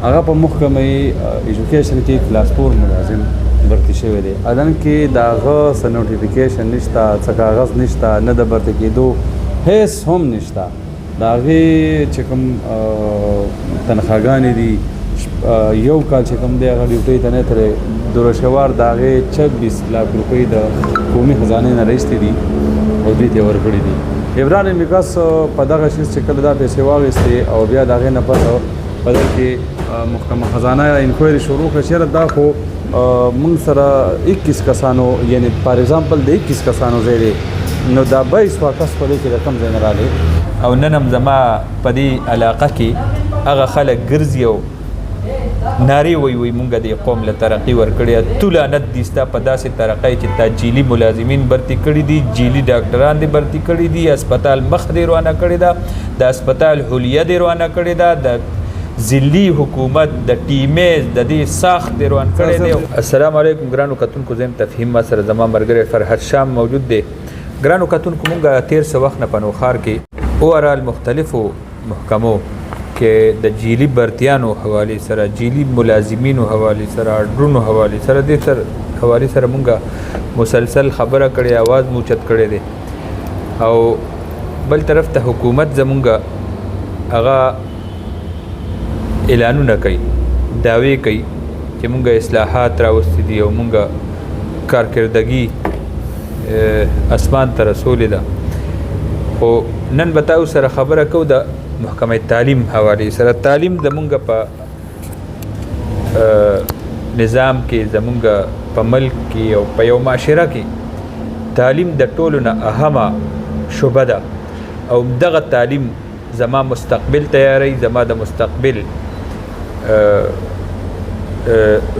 هغه په محکمه ایجوکیشن کې کلاس 4 ملازم برتی شوی دی. الان کې د هغه څه نوټیفیکیشن نشته، څه کاغذ نشته، نه د برتی کېدو هیڅ هم نشته. د هغې چې کوم تنخواګانې دي یو کال چې کوم دی هغه ډیوټۍ ته نه تللی دورشوار د هغې 26 لاک روپۍ د قومي خزانې نه راایستې دي او دوی ته یې ورکړي دي. عمران میکاس په دغه شیز چې کله دا پیسې واخیستې او بیا د هغې نه پس په دغه کې محکمه خزانه انکوایري شروع کړه. چېرې دا خو موږ سره 21 کسانو یعنی فار ایگزامپل د 21 کسانو ځای دی، نو دا 22 کس په دې کې د کوم ځای نه راغلی. او نن هم زما په دې علاقه کې هغه خلک ګرځي او نارې وایي مونږ د قوم له ترقي ورکړې. تو لعنت دي ستا په داسې ترقۍ چې تا جیلي ملازمین برتي کړي دي، جیلي ډاکټران دې برتي کړي دي، اسپتال مخ دې روانه کړې ده، د اسپتال حلیه دې روانه کړې ده، د ضلعي حکومت د ټیمې د دې ساخت دې روان کړی دی. السلام علیکم ګرانو کتونکو، زه یم تفهیم، ما سره زما ملګری فرحت شام موجود دی. ګرانو کتونکو، مونږ تیر څه وخت نه په نوښار کې اوورال مختلفو محکمو کې د جیلي برتیانو حوالې سره، جیلي ملازمینو حوالې سره، اډرونو حوالې سره، دې سره حوالې سره مونږ مسلسل خبره کړې، आवाज مو اوچت کړی دی. او بل طرف ته حکومت زمونږ هغه اعلانونه کوي، دعوې کوي چې مونږ اصلاحات راوستي دي او مونږ کارکردګي اسمان ته رسولې ده. خو نن به تاسو سره خبره کوو د محکمه تعلیم حوالې سره. تعلیم زمونږ په نظام کې، زمونږ په ملک کې او په یو معاشره کې تعلیم د ټولو نه اهمه شعبه ده او دغه تعلیم زما مستقبل تیاری، زما د مستقبل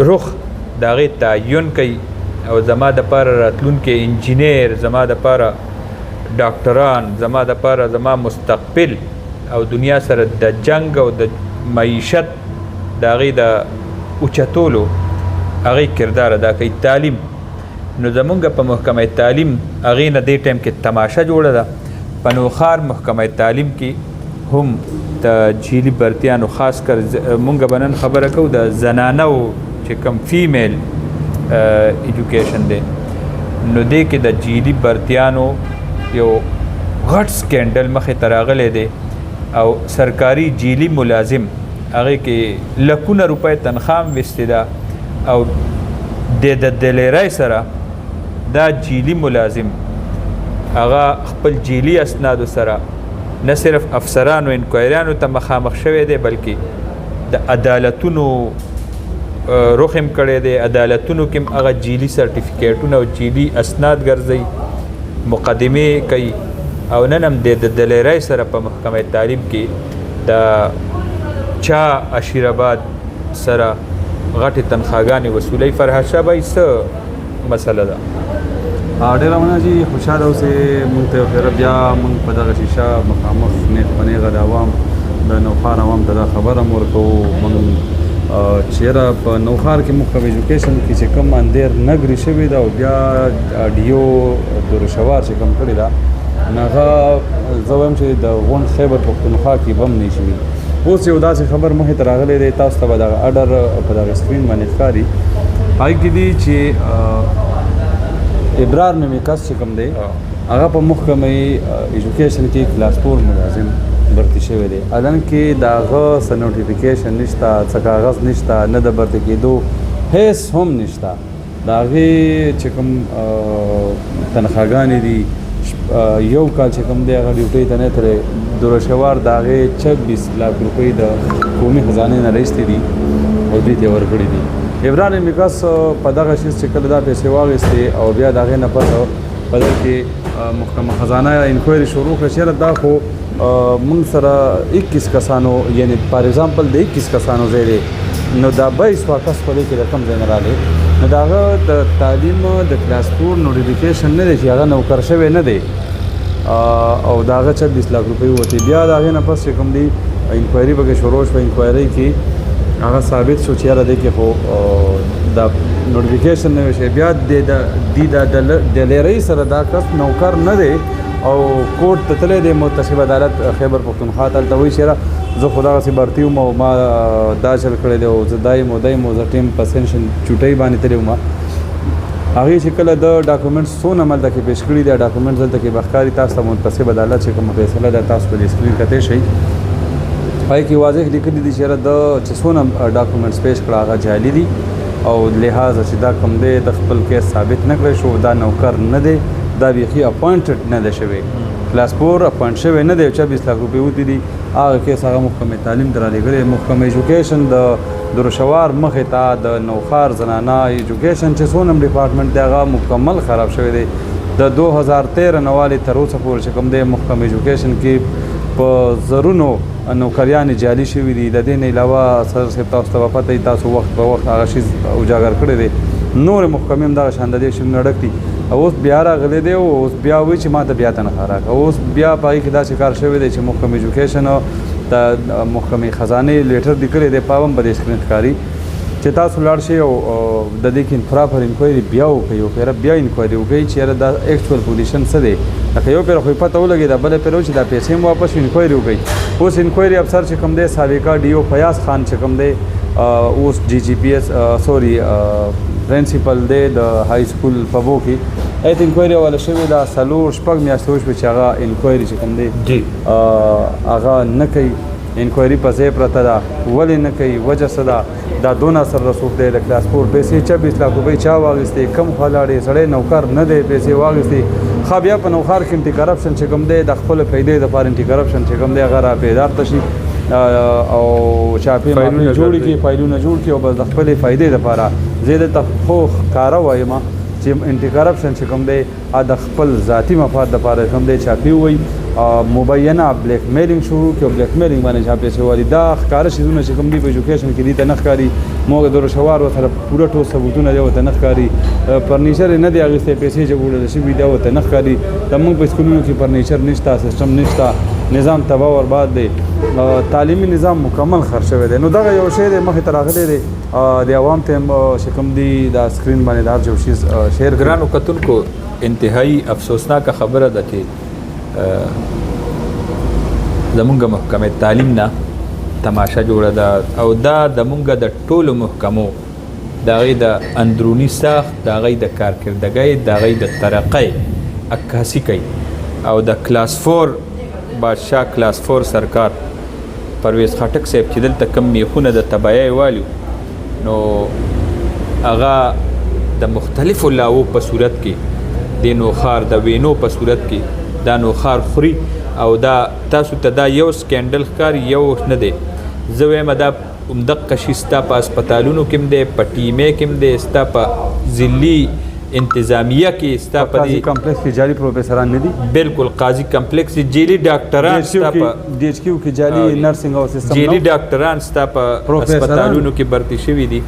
رخ د هغې تعین کوي او زما دپاره راتلونکی انجینیر، زما دپاره ډاکټران، زما دپاره زما مستقبل او دنیا سره د جنگ او د معیشت د هغې د اوچتولو هغې کردار ادا کوي تعلیم. نو زمونږ په محکمه تعلیم هغې نه دې ټایم کې تماشه جوړه ده. په نوښار محکمه تعلیم کې هم د جیلي برتیانو خاص کر مونږ به نن خبره کوو د زنانو چې کوم فیمیل ایجوکیشن دی. نو دې کې د جیلي برتیانو یو غټ سکینډل مخې ته راغلی دی او سرکاري جیلي ملازم هغې کې لکونه روپۍ تنخواه هم ویستې ده او د دلیرۍ سره دا جیلي ملازم هغه خپل جیلي اسنادو سره نه صرف افسرانو انکوایریانو ته مخامخ شوی دی بلکې د عدالتونو رخ هم کړی دی. عدالتونو کې هم هغه جیلي سرټیفیکیټونه او جیلي اسناد ګرځوي، مقدمې کوي او نن هم د دلیرۍ سره په محکمه تعلیم کې د چا عشیرآباد سره غټې تنخواګانې وصولوي. فرحت شاه بھائی څه مسله ده؟ ډېره مننه جي، خوشحاله اوسئ. مونږ ته خیره بیا مونږ په دغه شیشه مخامخ نیغ په نیغه د عوام د نوښار عوام ته دا خبره هم ورکوو. مونږ چېرې په نوښار کې موږ په ایجوکیشن کې چې کوم اندېر نګري شوې ده او بیا ډیو دورشوار چې کوم کړې ده نو هغه زه وایم چې د غونډ خیبر پښتونخوا کې به هم نه شي. اوس یو داسې خبر مخې ته راغلی دی، تاسو ته به دغه اډر په دغه سکرین باندې ښکاري. هغې کې دي چې ابرار نومي کس چې کوم دی هغه په محکمه ایجوکیشن کې کلاس 4 ملازم برتی شوی دی. الان کې د هغه څه نوټیفیکیشن نشته، څه کاغذ نشته، نه د برتی کېدو هیڅ هم نشته. د هغې چې کوم تنخواګانې دي یو کال چې کوم دی هغه ډیوټۍ ته نه تللی دورشوار د هغې 26 لاک روپۍ د قومي خزانې نه راایستې دي او دوی ته یې ورکړي دي. عمران میکاس په دغه شیز چې کله دا پیسې واخیستې او بیا د هغې نه پس په دغه کې محکمه خزانه انکوایري شروع کړه. چېرې دا خو موږ سره 21 کسانو یعنی فار ایگزامپل د 21 کسانو ځای دی، نو دا 22 کس په دې کې د کوم ځای نه راغلی. نو د هغه د تعلیم د کلاس 4 نوټیفیکیشن نه دی چې هغه نوکر شوی نه دی او د هغه 26 لاک روپۍ وتې. بیا د هغې نه پس چې کوم دی انکوایري پکې شروع شوه. انکوایرۍ کې هغه ثابت شو چې یاره دی کې خو د نوټیفیکیشن نه شي. بیا د دلیرۍ سره دا کس نوکر نه دی او کورټ ته تللی دی، متصب عدالت خیبر پښتونخوا ته. هلته وایي چې یاره زه خو دغسې برتي وم او ما دا چل کړی دی او زه دایم زه ټیم په سینشن چوټۍ باندې تللی وم. هغې چې کله د ډاکومنټس څونه هلته کې پیش کړي دی ډاکومنټس دلته کې به ښکاري تاسو ته منتصب عدالت چې کومه فیصله ده تاسو په دې سکرین کتلی شئ. پای کې واضح لیکلي دي چې یاره د چې څونه ډاکومنټس پیش کړه هغه جعلي دي او لحاظه چې دا کوم دی د خپل کیس ثابت نه کړی شو دا نوکر نه دی دا بیخي اپوینټډ نه دی شوی کلاس 4 اپوینټ شوی نه دی 24 لک روپۍ وتی دي هغه کیس هغه محکمې تعلیم ته رالیږلی محکمې ایجوکیشن د دروشوار مخې ته د نوخار زنانه ایجوکیشن چې څونه ډپارټمنټ دی هغه مکمل خراب شوی دی د 2013 نه والې تر اوسه پورې چې کوم دی محکمې ایجوکیشن کې په زرونو نوکریانې جعلي شوي دي. د دې نه علاوه صدر صاحب تاسو ته به پته وي تاسو وخت په وخت هغه شیز اجاګر کړی دی نورې محکمې هم دغه شان د دې شیزونه ډک دي اوس بیا راغلی دی او اوس بیا وایي چې ما ته بیا تنخوا راکړه اوس بیا په هغې کې داسې کار شوی دی چې محکمې ایجوکیشن د محکمې خزانې لیټر لیکلی دی پاوم به دې سکرین ښکاري چې تاسو لاړ شئ او د دې کې پراپر انکوایري بیا وکړئ او پیره بیا انکوایري وکړئ چې یاره دا ایکچوال پوزیشن څه دی لکه یو پیره خو یې پته ولګېده بله پیره چې دا پیسې هم واپس انکوایري وکړئ. اوس انکوایري افسر چې کوم دی سابقه ډي او فیاض خان چې کوم دی اوس GGPS سوري پرنسپل دی د های سکول په بو کې ایت انکوایري حواله شوې ده 4-6 میاشتې وشوې چې هغه انکوایري چې کوم دی هغه نه کوي انکوایري په ځای پرته ده ولې نه کوي وجه څه ده دا دونه سر رسوخ دی د کلاس 4 پیسې 24 لک روپۍ چا واخیستې کم خوا لاړې سړی نوکر نه دی پیسې واخیستې ښه بیا په نوکر کې انټي کرپشن چې کوم دی د خپلو فایدې دپاره انټي کرپشن چې کوم دی هغه را پیدار ته شي او چاپې ماپې جوړې کړي فایلونه جوړ کړي او بس د خپلې فایدې دپاره زه دلته خو ښکاره وایم چې انټي کرپشن چې کوم دی د خپل ذاتي مفاد دپاره کوم دی چاپې ووایي مبینه بلیک میلینګ شروع کړي او بلیک میلینګ باندې چا پیسې والي دا ښکاره شیزونه چې کوم دي په ایجوکیشن کې دي ته نه ښکاري موږ د روشوار ورسره پوره ټول ثبوتونه دی ورته نه ښکاري فرنیچر یې نه دی اخیستی پیسې چې وړل شوي دی ورته نه ښکاري زموږ په سکولونو کې فرنیچر نشته سیسټم نشته نظام تباه برباد دی تعلیمي نظام مکمل خرڅ شوی دی. نو دغه یو شی دی مخې ته راغلی دی د عوام ته هم چې کوم دي دا سکرین باندې دا یو شیز شیر ګرانو کتونکو انتهایی افسوسناکه خبره ده چې زمونږ محکمې تعلیم نه تماشه جوړه ده او دا زمونږ د ټولو محکمو د هغې د اندروني ساخت د هغې د کارکردګۍ د هغې د ترقۍ عکاسي کوي او د کلاس 4 بادشاه کلاس 4 سرکار پرویز خټک صاحب چې دلته کم میخونه د تباهۍ والیو نو هغه د مختلفو لاوو په صورت کې د نوخار د وینو په صورت کې دا نوخار خوري او دا تاسو ته دا یو سکینډل ښکاري یو نه دی زه وایم دا همدقه شي ستا په هسپتالونو کې هم دی په ټیمې کې هم دی ستا په ضلعي انتظامیه کې ستا په قاضي کمپلیکس کې جعلي پروفیسران نه دي بالکل قاضي کمپلیکس کې جعلي ډاکټران ستا په DHQ کې جعلي نرسنګ او سیستم جعلي ډاکټران ستا په هسپتالونو کې برتي شوي دي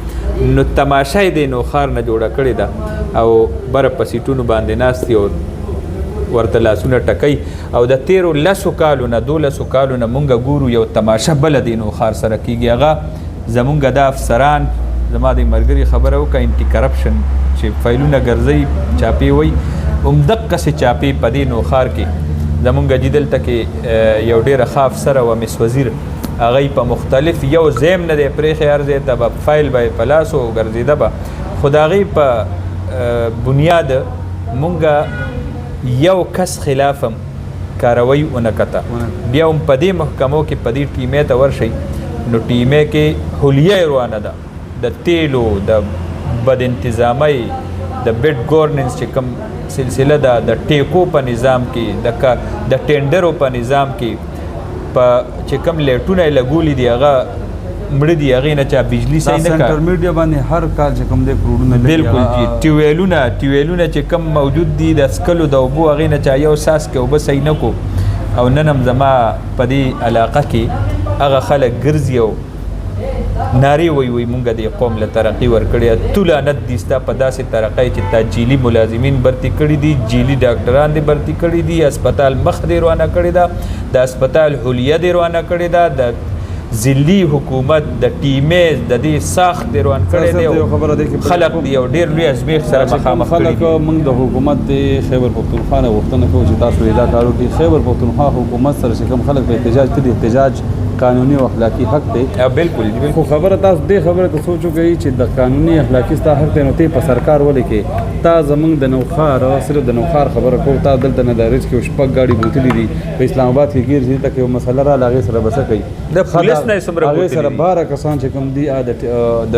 نو تماشه یې د نوخار نه جوړه کړې ده او بره په سیټونو باندې ناست دي او ورته لاسونه ټکوي او د تیرو 10 کالو نه 12 کالو نه مونږ ګورو یو تماشه بله د نوخار سره کېږي هغه زمونږ د افسران زما د ملګري خبره وکړه انټي کرپشن چې فایلونه ګرځوي چاپې وایي همدقسې چاپې په دې نوخار کې زمونږ چې دلته کې یو ډېره ښه افسره وه مس وزیر هغه په مختلف یو ځایم نه دی پرېښی هر ځای ته به فایل به یې په لاسو ګرځېده به خو د هغې په بنیاد مونږ یو کس خلاف هم کاروی ونه کته بیا هم په دې محکمو کې په دې ټیمې ته ورشئ نو ټیمې کې حلیه روانه ده د تیلو د بد انتظامۍ د بیډ ګورننس چې کوم سلسله ده د ټیکو په نظام کې د ټینډرو په نظام کې په چې کوم لیټونه یې لګولي دي هغه مړه دي هغې نه چا بجلي صحیح نه سنټر میډیا باندې هر کال چې کوم دی کروڑونه بالکل جی ټیویلونه چې کوم موجود دي د څکلو د اوبو هغې نه چا یو ساس کې اوبه صحیح نه کو او نن هم زما په دې علاقه کې هغه خلک ګرځي او نارې وی مونږ د قوم له ترقي ورکړې تو لعنت دي ستا په داسې ترقۍ چې تا جیلي ملازمین برتي کړي دي جیلي ډاکټران دې برتي کړي دي هسپتال مخ دې روانه کړې ده د هسپتال حلیه دې روانه کړې ده د ضلعي حکومت د ټیمې د دې ساخت دې روان کړی دی خلک دې یو ډېر لوی ازمېښت سره مخامخ کړي دي موږ د حکومت د خیبر پښتونخوا نه غوښتنه کوو چې تاسو دا کار وکړئ خیبر پښتونخوا حکومت سره چې کوم خلک په احتجاج ته دي احتجاج قانوني او اخلاقی حق دی. بالکل خو خبره تاسو دې خبره ته سوچو کوي چې د قانوني اخلاقی ستا حق دی نو ته په سرکار ولې کې تا زمونږ د نوخار صرف د نوخار خبره کو تا دلته نه د رز کې شپږ ګاډي بوتلې دي په اسلام آباد کې ګیر دي ته یو مسله را لاغې سره بس کوي د پولیس نه سمره هغه سره 12 کسان چې کوم دي د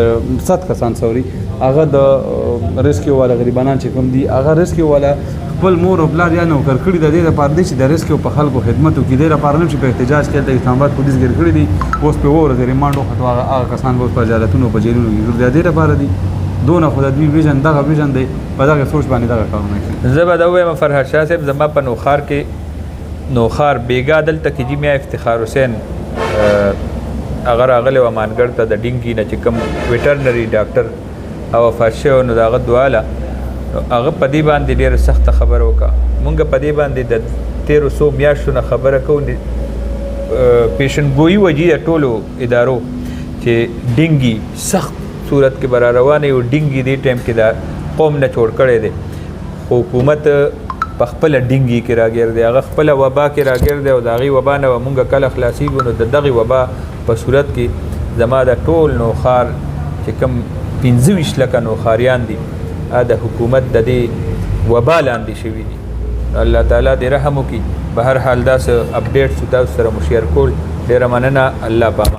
7 کسان سوري هغه د ریسکیو والا غریبانان چې کوم دي هغه ریسکیو والا خپل مور او بلار یا نوکر کړي د دې لپاره چې د ریسکیو په خلکو خدمت وکړي د لپاره نه چې په احتجاج کې د اسلام آباد پولیس ګیر کړي دي اوس په ورته ریماند او خطو هغه کسان اوس په جالتونو په جیلونو کې د دې لپاره دي دونه خدای دوی ویژن دغه ویژن دی په دغه سوچ باندې دغه کارونه کوي. زه به دا وایم فرهاد شاه صاحب زما په نوخار کې نوخار بیګا دلته کې جی میا افتخار حسین اگر اغله و مانګړ ته د ډینګي نه چې کوم ویټرنری ډاکټر او فاشیو نو داغه دواله هغه په دې باندې ډېر سخت خبره وکړه مونږ په دې باندې د 1300 میاشتو نه خبره کوو پیشن ګوئی وجې ټولو ادارو چې ډینګي سخت صورت کې برا روانه یو ډینګي دې ټایم کې دا قوم نه جوړ کړي دي حکومت په خپل ډینګي کې راګر دی هغه خپل وبا کې راګر دی او داغي وبا نه مونږ کله خلاصي ګونو د دغه وبا په صورت کې زما د ټول نوخار چې کوم 25 لکه نوخاریان دي د حکومت د دې وبا لاندې شوي دي الله تعالی دې رحم وکړي به هر حال دا څه اپډیټ تاسو سره مو شیر کول ډېره مننه الله پامان